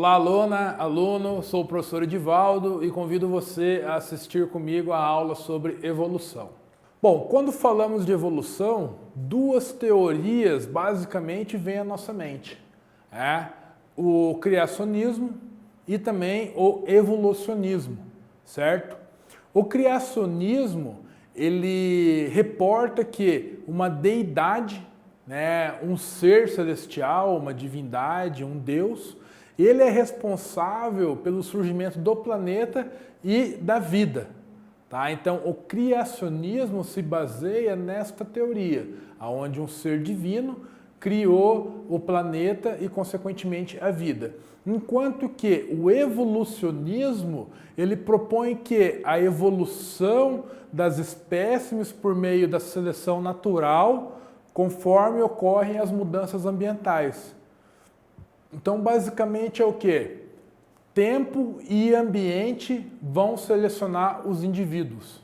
Olá, aluna, aluno, sou o professor Edivaldo e convido você a assistir comigo a aula sobre evolução. Bom, quando falamos de evolução, duas teorias basicamente vêm à nossa mente. O criacionismo e também o evolucionismo, certo? O criacionismo, ele reporta que uma deidade, um ser celestial, uma divindade, um Deus, ele é responsável pelo surgimento do planeta e da vida. Tá? Então, o criacionismo se baseia nesta teoria, onde um ser divino criou o planeta e, consequentemente, a vida. Enquanto que o evolucionismo, ele propõe que a evolução das espécimes por meio da seleção natural, conforme ocorrem as mudanças ambientais. Então, basicamente é o quê? Tempo e ambiente vão selecionar os indivíduos.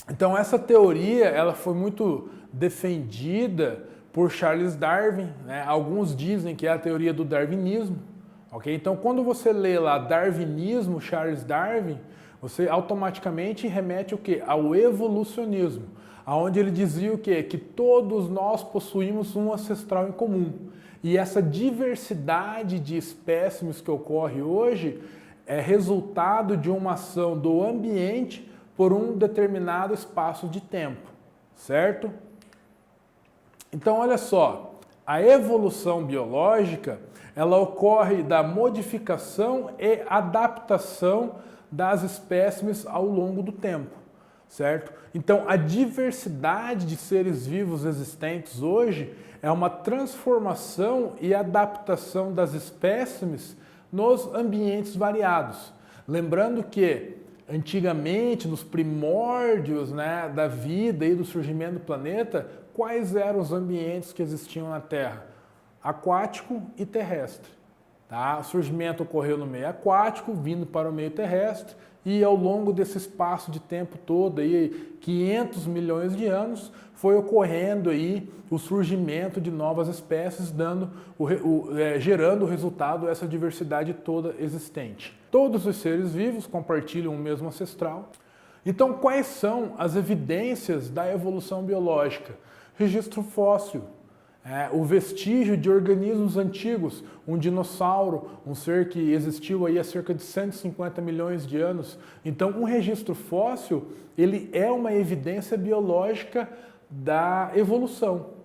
Então, essa teoria ela foi muito defendida por Charles Darwin. Alguns dizem que é a teoria do darwinismo. Okay? Então, quando você lê lá darwinismo, Charles Darwin, você automaticamente remete o quê? Ao evolucionismo, onde ele dizia o quê? Que todos nós possuímos um ancestral em comum. E essa diversidade de espécimes que ocorre hoje é resultado de uma ação do ambiente por um determinado espaço de tempo, certo? Então, olha só, a evolução biológica, ela ocorre da modificação e adaptação das espécimes ao longo do tempo, certo? Então, a diversidade de seres vivos existentes hoje é uma transformação e adaptação das espécimes nos ambientes variados. Lembrando que, antigamente, nos primórdios da vida e do surgimento do planeta, quais eram os ambientes que existiam na Terra? Aquático e terrestre. Tá? O surgimento ocorreu no meio aquático, vindo para o meio terrestre, e ao longo desse espaço de tempo todo, aí, 500 milhões de anos, foi ocorrendo aí o surgimento de novas espécies, gerando o resultado dessa diversidade toda existente. Todos os seres vivos compartilham o mesmo ancestral. Então, quais são as evidências da evolução biológica? Registro fóssil. O vestígio de organismos antigos, um dinossauro, um ser que existiu aí há cerca de 150 milhões de anos. Então, um registro fóssil, ele é uma evidência biológica da evolução,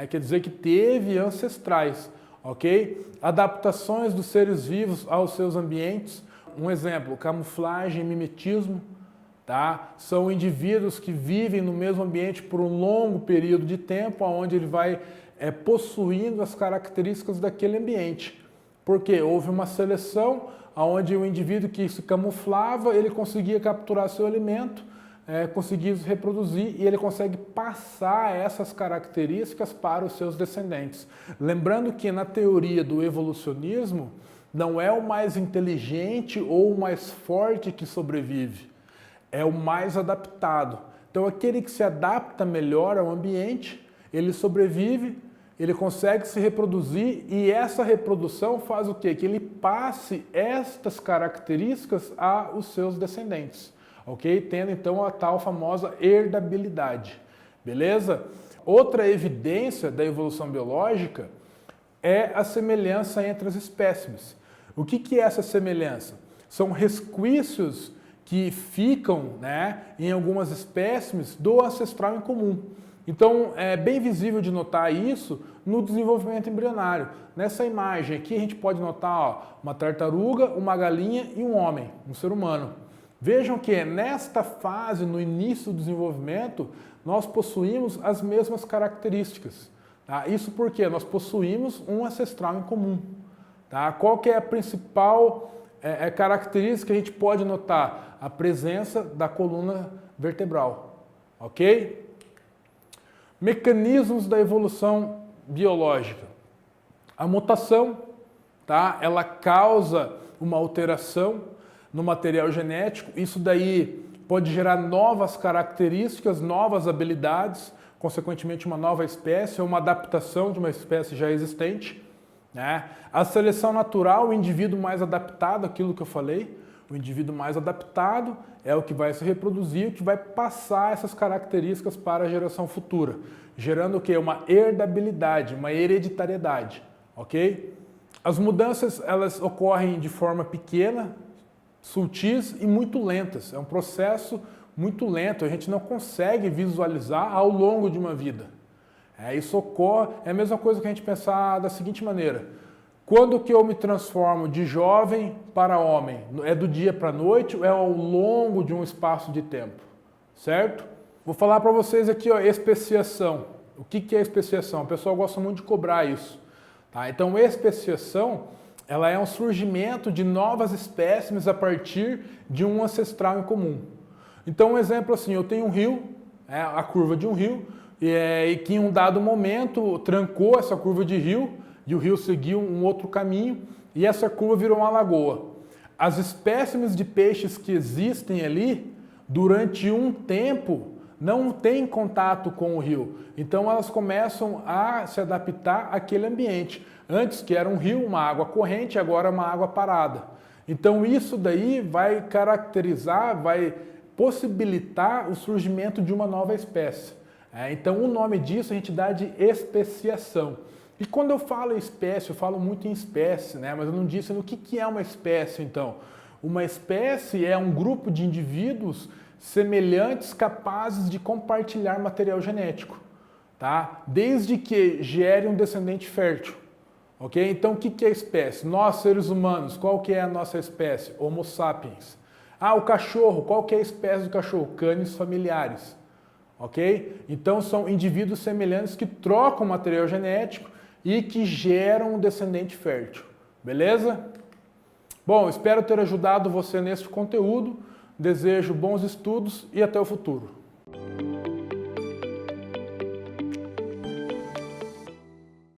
Quer dizer que teve ancestrais, ok? Adaptações dos seres vivos aos seus ambientes. Um exemplo, camuflagem e mimetismo. Tá? São indivíduos que vivem no mesmo ambiente por um longo período de tempo, onde ele vai possuindo as características daquele ambiente. Porque houve uma seleção onde o indivíduo que se camuflava, ele conseguia capturar seu alimento, conseguia se reproduzir e ele consegue passar essas características para os seus descendentes. Lembrando que na teoria do evolucionismo, não é o mais inteligente ou o mais forte que sobrevive, é o mais adaptado. Então, aquele que se adapta melhor ao ambiente, ele sobrevive, ele consegue se reproduzir e essa reprodução faz o quê? Que ele passe estas características aos seus descendentes, ok? Tendo então a tal famosa herdabilidade, beleza? Outra evidência da evolução biológica é a semelhança entre as espécimes. O que é essa semelhança? São resquícios que ficam em algumas espécimes do ancestral em comum. Então, é bem visível de notar isso no desenvolvimento embrionário. Nessa imagem aqui, a gente pode notar uma tartaruga, uma galinha e um homem, um ser humano. Vejam que nesta fase, no início do desenvolvimento, nós possuímos as mesmas características. Tá? Isso porque nós possuímos um ancestral em comum. Tá? Qual que é a principal característica que a gente pode notar? A presença da coluna vertebral. Ok? Mecanismos da evolução biológica. A mutação, tá? Ela causa uma alteração no material genético. Isso daí pode gerar novas características, novas habilidades, consequentemente uma nova espécie ou uma adaptação de uma espécie já existente. né? A seleção natural, o indivíduo mais adaptado, aquilo que eu falei, o indivíduo mais adaptado é o que vai se reproduzir, o que vai passar essas características para a geração futura, gerando o quê? Uma herdabilidade, uma hereditariedade, ok? As mudanças, elas ocorrem de forma pequena, sutis e muito lentas. É um processo muito lento, a gente não consegue visualizar ao longo de uma vida. Isso ocorre, é a mesma coisa que a gente pensar da seguinte maneira: quando que eu me transformo de jovem para homem? É do dia para a noite ou é ao longo de um espaço de tempo? Certo? Vou falar para vocês aqui, ó, especiação. O que é especiação? O pessoal gosta muito de cobrar isso. Tá? Então, especiação, ela é um surgimento de novas espécimes a partir de um ancestral em comum. Então, um exemplo assim, eu tenho um rio, a curva de um rio, e que em um dado momento trancou essa curva de rio, e o rio seguiu um outro caminho, e essa curva virou uma lagoa. As espécimes de peixes que existem ali, durante um tempo, não têm contato com o rio. Então elas começam a se adaptar àquele ambiente. Antes que era um rio, uma água corrente, agora é uma água parada. Então isso daí vai caracterizar, vai possibilitar o surgimento de uma nova espécie. Então o nome disso a gente dá de especiação. E quando eu falo espécie, eu falo muito em espécie, né? Mas eu não disse no que é uma espécie, então. Uma espécie é um grupo de indivíduos semelhantes capazes de compartilhar material genético, tá? Desde que gere um descendente fértil, ok? Então o que é espécie? Nós, seres humanos, qual que é a nossa espécie? Homo sapiens. O cachorro, qual que é a espécie do cachorro? Canis familiares, ok? Então são indivíduos semelhantes que trocam material genético e que geram um descendente fértil, beleza? Bom, espero ter ajudado você neste conteúdo, desejo bons estudos e até o futuro.